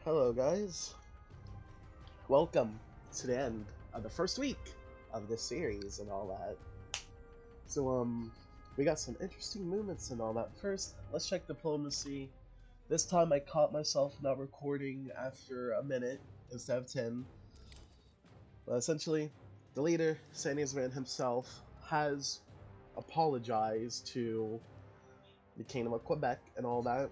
Hello, guys. Welcome to the end of the first week of this series and all that. So, we got some interesting movements and all that. First, let's check diplomacy. This time I caught myself not recording after a minute instead of 10. But essentially, the leader, Sandy's man himself, has apologized to the Kingdom of Quebec and all that.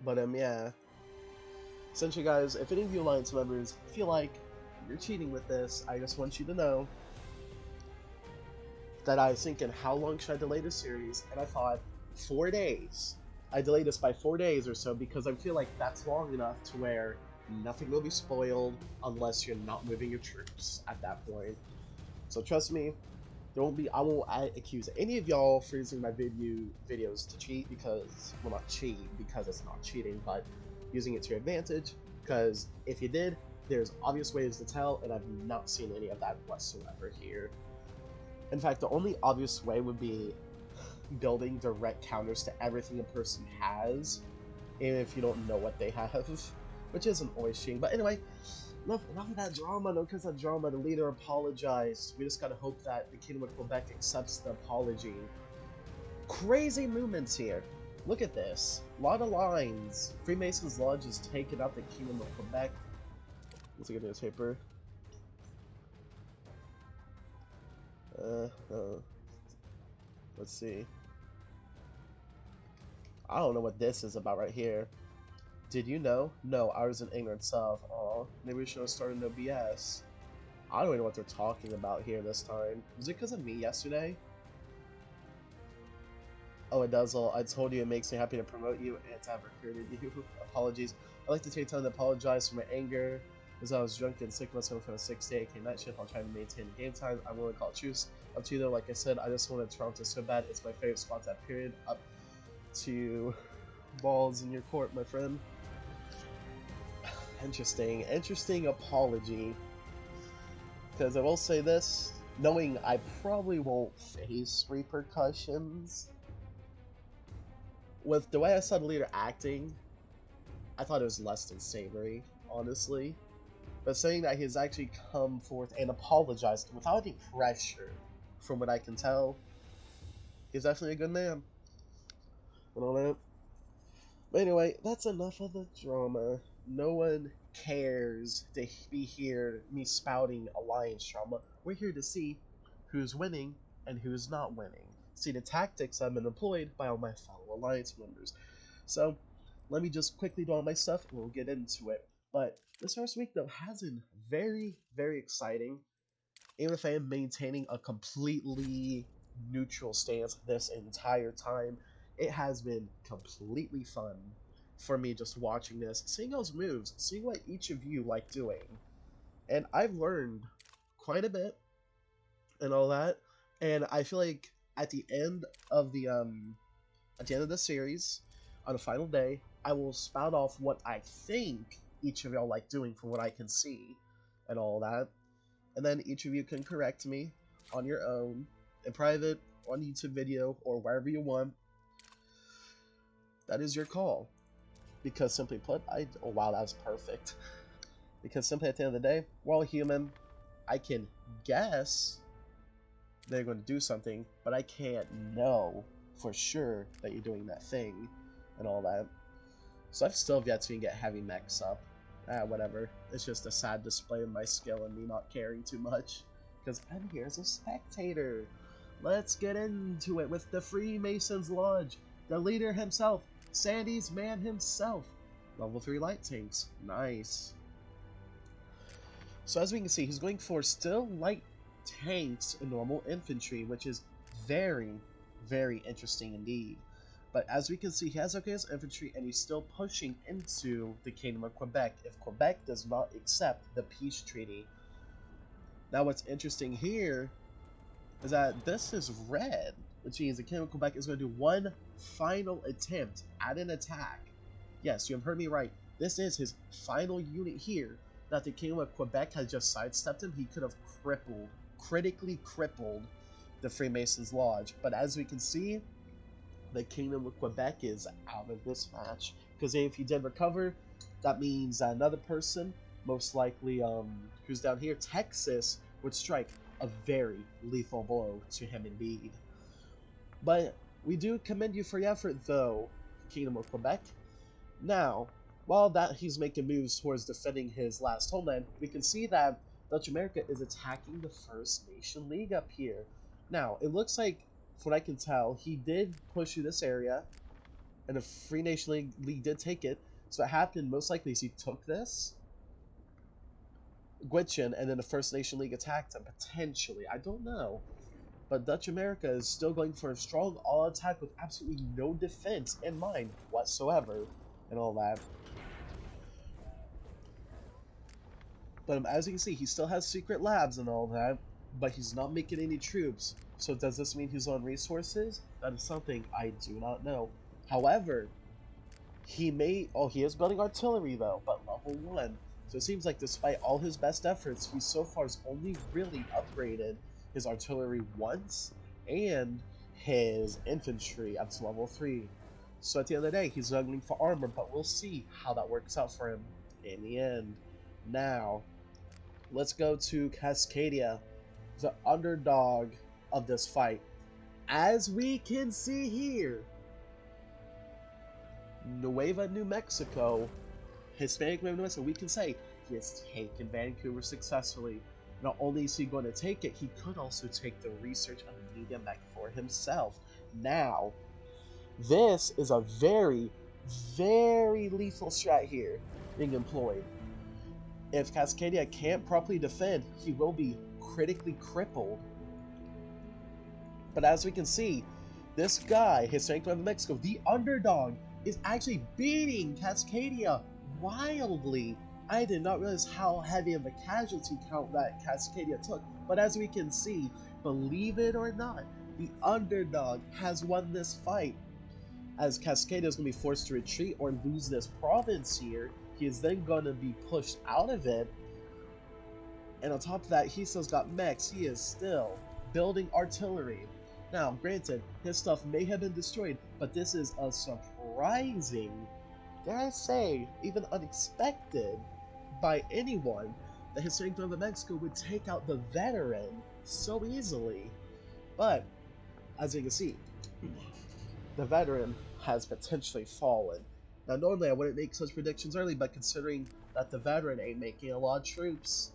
But, yeah. Essentially, guys, if any of you Alliance members feel like you're cheating with this, I just want you to know that I was thinking, how long should I delay this series? And I thought, 4 days. I delayed this by 4 days or so because I feel like that's long enough to where nothing will be spoiled unless you're not moving your troops at that point. So trust me, I won't accuse any of y'all for using my videos to cheat because, well, not cheat because it's not cheating, but using it to your advantage, because if you did, there's obvious ways to tell, and I've not seen any of that whatsoever here. In fact, the only obvious way would be building direct counters to everything a person has, even if you don't know what they have, which isn't always cheating. But anyway, enough of that drama. No, because that drama, the leader apologized. We just gotta hope that the Kingdom of Quebec accepts the apology. Crazy movements here. Look at this. A lot of lines. Freemasons Lodge is taking out the Kingdom of Quebec. Let's look at newspaper. Let's see. I don't know what this is about right here. Did you know? No, I was in ignorance of. Aw, maybe we should have started no BS. I don't even know what they're talking about here this time. Was it because of me yesterday? Oh, it does all. I told you it makes me happy to promote you and to have recruited you. Apologies. I'd like to take time to apologize for my anger, as I was drunk and sick myself for a 6-day AK night shift. I'll try to maintain the game time. I won't call it truce. Up to you though, like I said, I just wanted Toronto so bad. It's my favorite spot that period. Up to balls in your court, my friend. Interesting apology. Because I will say this, knowing I probably won't face repercussions, with the way I saw the leader acting, I thought it was less than savory, honestly. But saying that he's actually come forth and apologized without any pressure, from what I can tell, he's definitely a good man. And all that. But anyway, that's enough of the drama. No one cares to be here, me spouting alliance drama. We're here to see who's winning and who's not winning. See the tactics that have been employed by all my fellow alliance members. So, let me just quickly do all my stuff and we'll get into it. But this first week, though, has been very, very exciting. Even if I am maintaining a completely neutral stance this entire time, it has been completely fun for me just watching this, seeing those moves, seeing what each of you like doing. And I've learned quite a bit and all that. And I feel like at the end of the series, on the final day, I will spout off what I think each of y'all like doing from what I can see and all that. And then each of you can correct me on your own, in private, on YouTube video, or wherever you want. That is your call. Because simply put, oh wow, that was perfect. Because simply at the end of the day, we're all human. I can guess they're going to do something, but I can't know for sure that you're doing that thing and all that. So I've still yet to get heavy mechs up. Whatever. It's just a sad display of my skill and me not caring too much. Because I'm here as a spectator. Let's get into it with the Freemasons Lodge. The leader himself, Sandy's man himself. Level 3 light tanks. Nice. So as we can see, he's going for still light tanks and normal infantry, which is very, very interesting indeed. But as we can see, he has okay as infantry, and he's still pushing into the Kingdom of Quebec if Quebec does not accept the peace treaty. Now what's interesting here is that this is red, which means the Kingdom of Quebec is going to do one final attempt at an attack. Yes, you have heard me right. This is his final unit here that the Kingdom of Quebec has just sidestepped him. He could have critically crippled the Freemasons Lodge. But as we can see, the Kingdom of Quebec is out of this match. Because if he did recover, that means that another person, most likely who's down here, Texas, would strike a very lethal blow to him indeed. But we do commend you for your effort, though, Kingdom of Quebec. Now, while that he's making moves towards defending his last homeland, we can see that Dutch America is attacking the First Nation League up here. Now, it looks like, from what I can tell, he did push through this area, and the Free Nation League did take it. So what happened most likely is he took this, Gwich'in, and then the First Nation League attacked him, potentially. I don't know. But Dutch America is still going for a strong all-attack with absolutely no defense in mind whatsoever, and all that. But as you can see, he still has secret labs and all that, but he's not making any troops. So does this mean he's on resources? That is something I do not know. However, he is building artillery though, but level 1. So it seems like despite all his best efforts, he so far has only really upgraded his artillery once, and his infantry up to level 3. So at the end of the day, he's juggling for armor, but we'll see how that works out for him in the end. Now, let's go to Cascadia, the underdog of this fight. As we can see here, Nueva New Mexico, Hispanic Nueva New Mexico, we can say he has taken Vancouver successfully. Not only is he going to take it, he could also take the research on the media mech for himself. Now, this is a very, very lethal strat here being employed. If Cascadia can't properly defend, he will be critically crippled. But as we can see, this guy, Hispanic Nueva Mexico, the underdog, is actually beating Cascadia wildly. I did not realize how heavy of a casualty count that Cascadia took, but as we can see, believe it or not, the underdog has won this fight. As Cascadia is going to be forced to retreat or lose this province here, he is then going to be pushed out of it, and on top of that, he still's got mechs. He is still building artillery. Now, granted, his stuff may have been destroyed, but this is a surprising, dare I say, even unexpected by anyone, that Hispanic Nueva Mexico would take out the veteran so easily. But, as you can see, the veteran has potentially fallen. Now, normally I wouldn't make such predictions early, but considering that the veteran ain't making a lot of troops,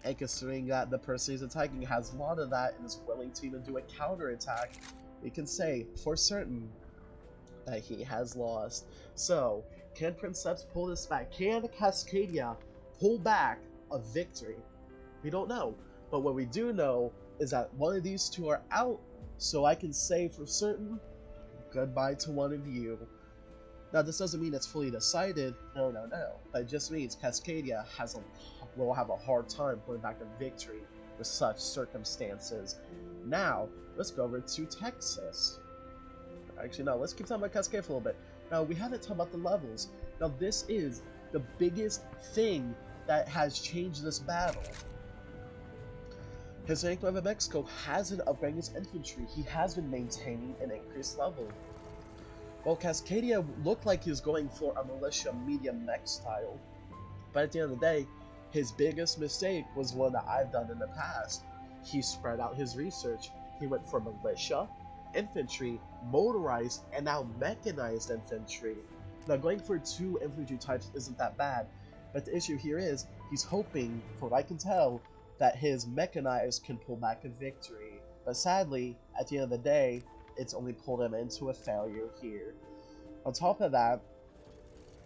and considering that the person he's attacking has a lot of that and is willing to even do a counterattack, we can say for certain that he has lost. So, can Princeps pull this back? Can Cascadia pull back a victory? We don't know. But what we do know is that one of these two are out, so I can say for certain, goodbye to one of you. Now, this doesn't mean it's fully decided. No. But it just means Cascadia will have a hard time pulling back a victory with such circumstances. Now, let's go over to Texas. Actually, no, let's keep talking about Cascadia for a little bit. Now, we haven't talked about the levels. Now, this is the biggest thing that has changed this battle. Hispanic Nueva Mexico hasn't upgraded his infantry. He has been maintaining an increased level. Well, Cascadia looked like he was going for a militia medium mech style. But at the end of the day, his biggest mistake was one that I've done in the past. He spread out his research. He went for militia, infantry, motorized, and now mechanized infantry. Now, going for 2 infantry types isn't that bad, but the issue here is he's hoping, from what I can tell, that his mechanized can pull back a victory. But sadly, at the end of the day, it's only pulled him into a failure here. On top of that,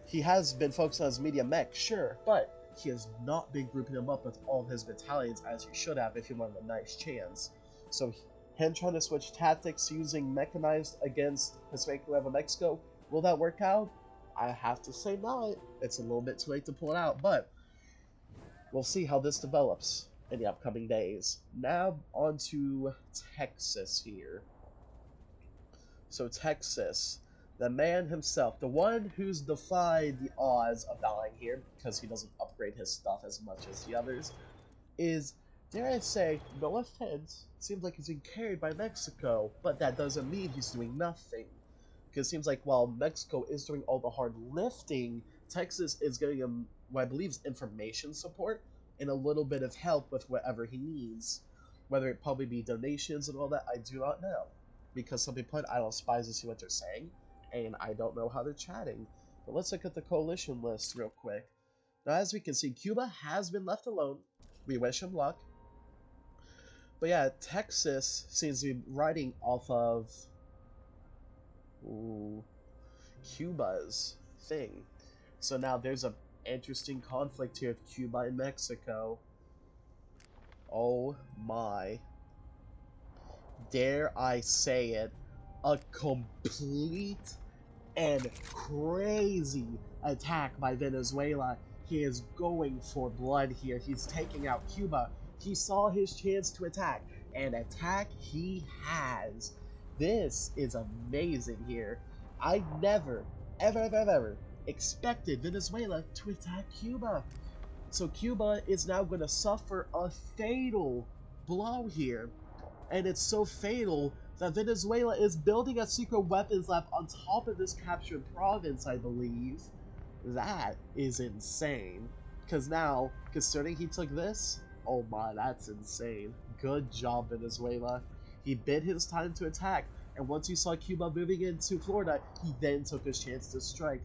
he has been focused on his medium mech, sure, but he has not been grouping them up with all of his battalions as he should have if he wanted a nice chance. So him trying to switch tactics using mechanized against Hispanic Nueva Mexico, will that work out? I have to say not. It's a little bit too late to pull it out, but we'll see how this develops in the upcoming days. Now on to Texas here. So Texas, the man himself, the one who's defied the odds of dying here because he doesn't upgrade his stuff as much as the others, is dare I say, no offense, seems like he's being carried by Mexico, but that doesn't mean he's doing nothing. Because it seems like while Mexico is doing all the hard lifting, Texas is giving him what I believe is information support and a little bit of help with whatever he needs. Whether it probably be donations and all that, I do not know. Because simply put, I don't spies to see what they're saying, and I don't know how they're chatting. But let's look at the coalition list real quick. Now, as we can see, Cuba has been left alone. We wish him luck. But yeah, Texas seems to be riding off of Cuba's thing. So now there's a interesting conflict here with Cuba and Mexico. Oh my. Dare I say it, a complete and crazy attack by Venezuela. He is going for blood here. He's taking out Cuba. He saw his chance to attack, and attack he has. This is amazing here. I never, ever expected Venezuela to attack Cuba. So Cuba is now going to suffer a fatal blow here. And it's so fatal that Venezuela is building a secret weapons lab on top of this captured province, I believe. That is insane. Because now, considering he took this, oh my, that's insane. Good job, Venezuela. He bid his time to attack, and once he saw Cuba moving into Florida, he then took his chance to strike.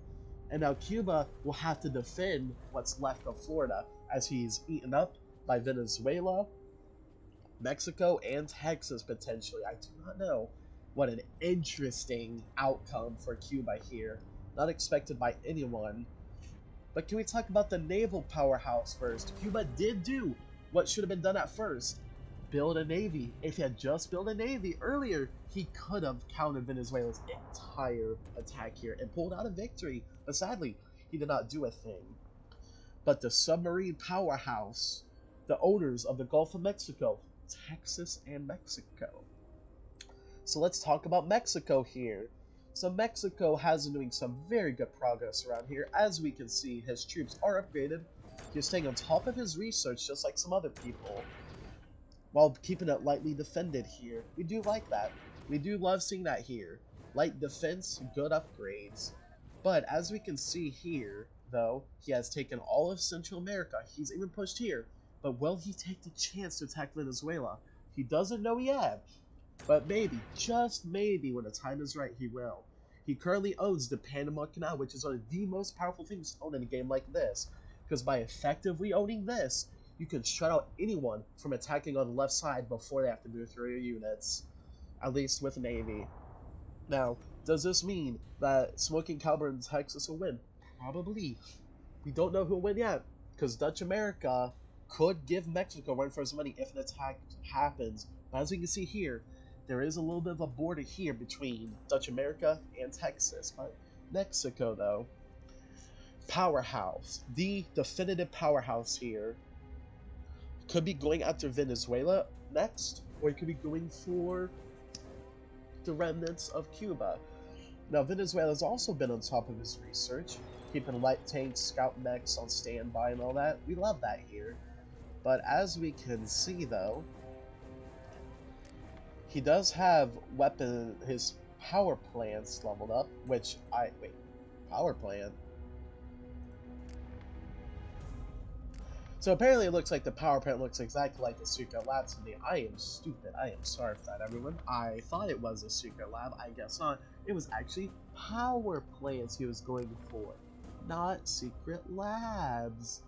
And now Cuba will have to defend what's left of Florida, as he's eaten up by Venezuela, Mexico, and Texas potentially. I do not know. What an interesting outcome for Cuba here. Not expected by anyone. But can we talk about the naval powerhouse first? Cuba did do what should have been done at first. Build a navy. If he had just built a navy earlier, he could have countered Venezuela's entire attack here and pulled out a victory. But sadly, he did not do a thing. But the submarine powerhouse, the owners of the Gulf of Mexico, Texas and Mexico. So let's talk about Mexico here. So Mexico has been doing some very good progress around here. As we can see, his troops are upgraded. He's staying on top of his research just like some other people, while keeping it lightly defended here. We do like that. We do love seeing that here. Light defense, good upgrades. But as we can see here, though, he has taken all of Central America. He's even pushed here. But will he take the chance to attack Venezuela? He doesn't know yet. But maybe, just maybe, when the time is right, he will. He currently owns the Panama Canal, which is one of the most powerful things to own in a game like this. Because by effectively owning this, you can shut out anyone from attacking on the left side before they have to move through your units. At least with Navy. Now, does this mean that Smoking Caliber in Texas will win? Probably. We don't know who will win yet, because Dutch America could give Mexico a run for his money if an attack happens. But as we can see here, there is a little bit of a border here between Dutch America and Texas. But Mexico, though, powerhouse, the definitive powerhouse here, could be going after Venezuela next, or he could be going for the remnants of Cuba. Now, Venezuela's also been on top of his research, keeping light tanks, scout mechs on standby and all that. We love that here. But as we can see, though, he does have his power plants leveled up, which power plant? So apparently it looks like the power plant looks exactly like the secret lab to me. I am stupid. I am sorry for that, everyone. I thought it was a secret lab. I guess not. It was actually power plants he was going for, not secret labs.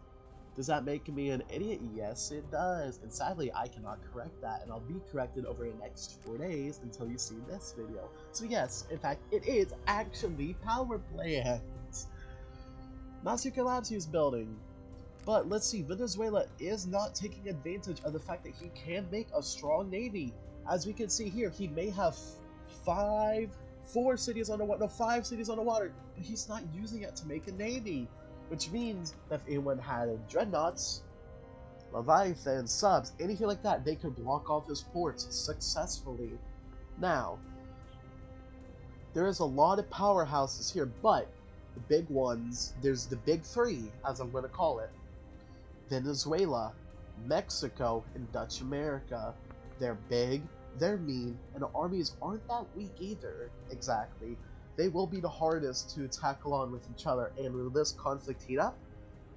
Does that make me an idiot? Yes, it does. And sadly, I cannot correct that, and I'll be corrected over the next 4 days until you see this video. So yes, in fact, it is actually power plants, not secret labs he was building. But let's see, Venezuela is not taking advantage of the fact that he can make a strong navy. As we can see here, he may have 5 cities on the water, but he's not using it to make a navy. Which means that if anyone had dreadnoughts, Leviathan, subs, anything like that, they could block off his ports successfully. Now, there is a lot of powerhouses here, but the big ones, there's the big 3, as I'm going to call it. Venezuela, Mexico and Dutch America. They're big, they're mean, and the armies aren't that weak either, exactly. They will be the hardest to tackle on with each other, and will this conflict heat up?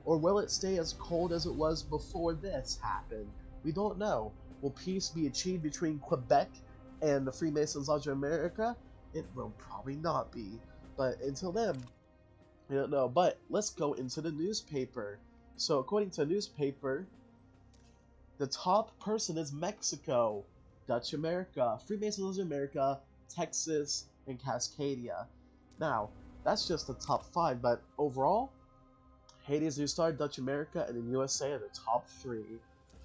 Or will it stay as cold as it was before this happened? We don't know. Will peace be achieved between Quebec and the Freemasons of America? It will probably not be. But until then, I don't know. But let's go into the newspaper. So according to the newspaper, the top person is Mexico, Dutch America, Freemasons of America, Texas, and Cascadia. Now, that's just the top 5, but overall, Haiti's New Star, Dutch America, and the USA are the top 3.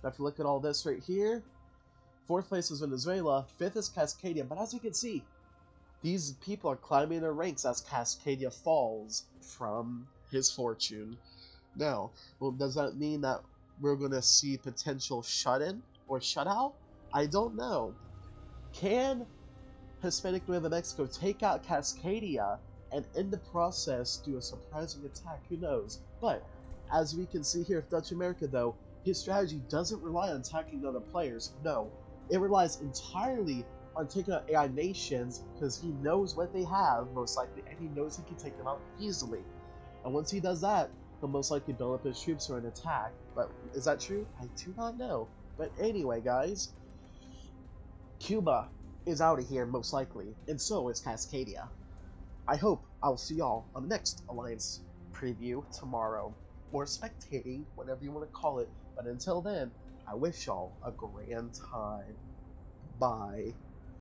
Now if you look at all this right here, 4th place is Venezuela, 5th is Cascadia, but as you can see, these people are climbing their ranks as Cascadia falls from his fortune. Now, well, does that mean that we're going to see potential shut-in or shutout? I don't know. Can Hispanic Nueva Mexico take out Cascadia and in the process do a surprising attack? Who knows? But as we can see here with Dutch America though, his strategy doesn't rely on attacking other players. No, it relies entirely on taking out AI nations because he knows what they have most likely, and he knows he can take them out easily. And once he does that, he'll most likely build up his troops for an attack. But is that true? I do not know. But anyway, guys, Cuba is out of here most likely, and so is Cascadia. I hope I'll see y'all on the next Alliance preview tomorrow, or spectating, whatever you want to call it. But until then, I wish y'all a grand time. Bye.